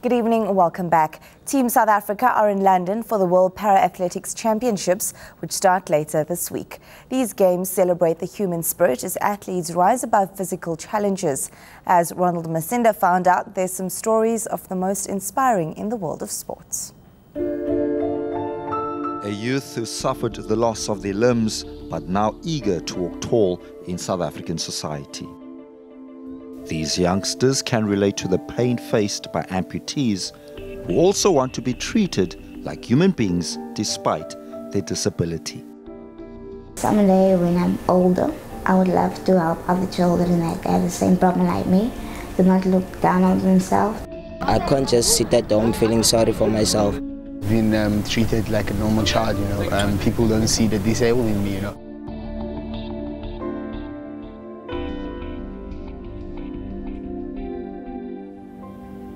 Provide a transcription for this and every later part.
Good evening, welcome back. Team South Africa are in London for the World Para-Athletics Championships, which start later this week. These games celebrate the human spirit as athletes rise above physical challenges. As Ronald Masinda found out, there's some stories of the most inspiring in the world of sports. A youth who suffered the loss of their limbs, but now eager to walk tall in South African society. These youngsters can relate to the pain faced by amputees who also want to be treated like human beings despite their disability. Someday when I'm older, I would love to help other children that have the same problem like me, do not look down on themselves. I can't just sit at home feeling sorry for myself. Being treated like a normal child, people don't see the disabled in me,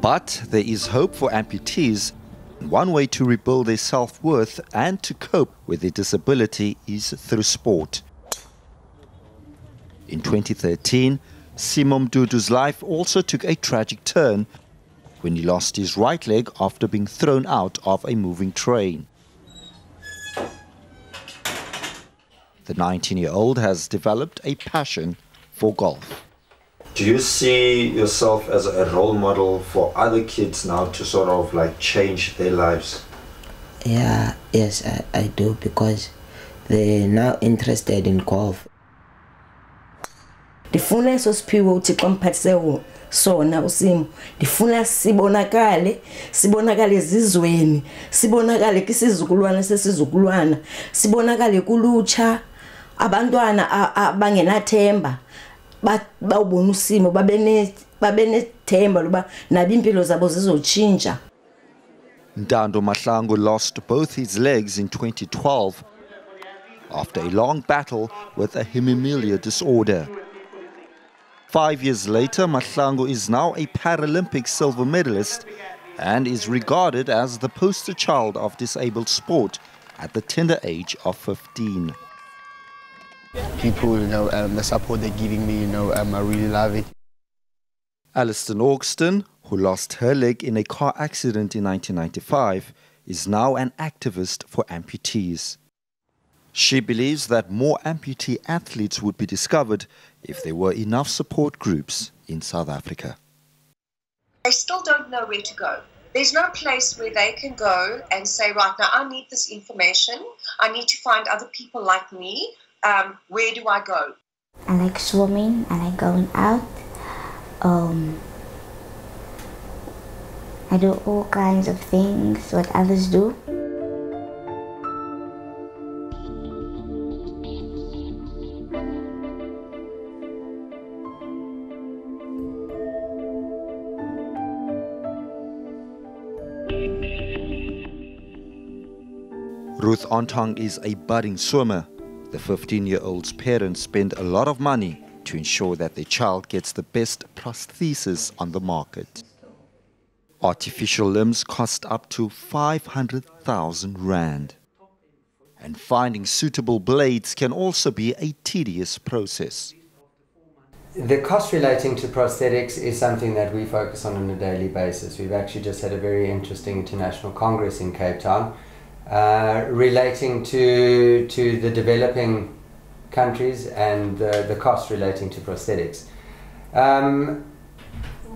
But there is hope for amputees. One way to rebuild their self-worth and to cope with their disability is through sport. In 2013, Simon Dudu's life also took a tragic turn when he lost his right leg after being thrown out of a moving train. The 19-year-old has developed a passion for golf. Do you see yourself as a role model for other kids now to sort of like change their lives? Yes, I do, because they're now interested in golf. Ndifuna eso siphiwo uThixo amphathiseyo sona uSimo. Ndifuna sibonakale ezizweni, sibonakale kwisizukulwana sesizukulwana, sibonakale kulutsha, abantwana abangenathemba. Bawubona uSimo babenethemba loba nabo impilo zabo zizotshintsha. Ntando Mahlangu lost both his legs in 2012 after a long battle with a hemimelia disorder. 5 years later, Mahlangu is now a Paralympic silver medalist and is regarded as the poster child of disabled sport at the tender age of 15. People, the support they're giving me, I really love it. Alison Augston, who lost her leg in a car accident in 1995, is now an activist for amputees. She believes that more amputee athletes would be discovered if there were enough support groups in South Africa. They still don't know where to go. There's no place where they can go and say, right now, I need this information. I need to find other people like me. Where do I go? I like swimming, I like going out. I do all kinds of things what others do. Ruth Ontong is a budding swimmer. The 15-year-old's parents spend a lot of money to ensure that their child gets the best prosthesis on the market. Artificial limbs cost up to 500,000 rand. And finding suitable blades can also be a tedious process. The cost relating to prosthetics is something that we focus on a daily basis. We've actually just had a very interesting international congress in Cape Town relating to the developing countries and the cost relating to prosthetics.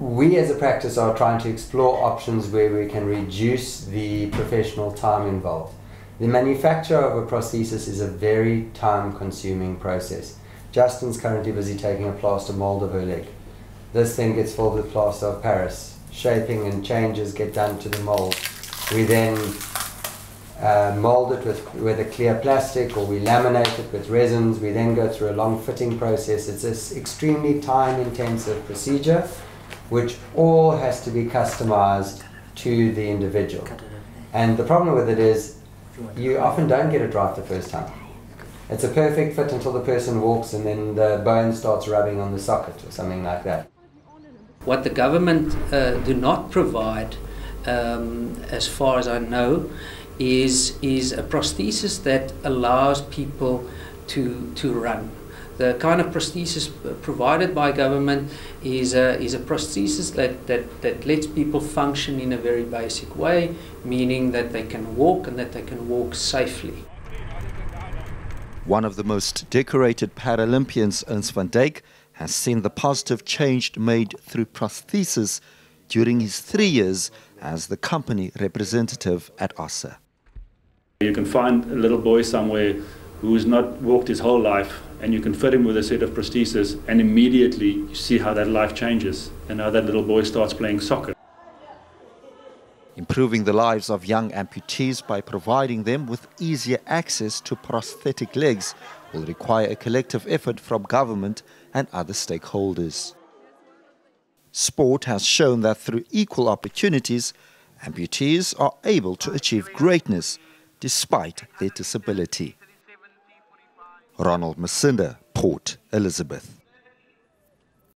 We as a practice are trying to explore options where we can reduce the professional time involved. The manufacture of a prosthesis is a very time-consuming process. Justin's currently busy taking a plaster mold of her leg. This thing gets filled with plaster of Paris. Shaping and changes get done to the mold. We then mold it with a clear plastic, or we laminate it with resins. We then go through a long fitting process. It's an extremely time-intensive procedure which all has to be customized to the individual. And the problem with it is you often don't get it right the first time. It's a perfect fit until the person walks and then the bone starts rubbing on the socket or something like that. What the government do not provide, as far as I know, is a prosthesis that allows people to run. The kind of prosthesis provided by government is a prosthesis that lets people function in a very basic way, meaning that they can walk and that they can walk safely. One of the most decorated Paralympians, Ernst van Dijk, has seen the positive change made through prosthesis during his 3 years as the company representative at OSSA. You can find a little boy somewhere who has not walked his whole life, and you can fit him with a set of prosthesis, and immediately you see how that life changes and how that little boy starts playing soccer. Improving the lives of young amputees by providing them with easier access to prosthetic legs will require a collective effort from government and other stakeholders. Sport has shown that through equal opportunities, amputees are able to achieve greatness despite their disability. Ronald Masinda, Port Elizabeth.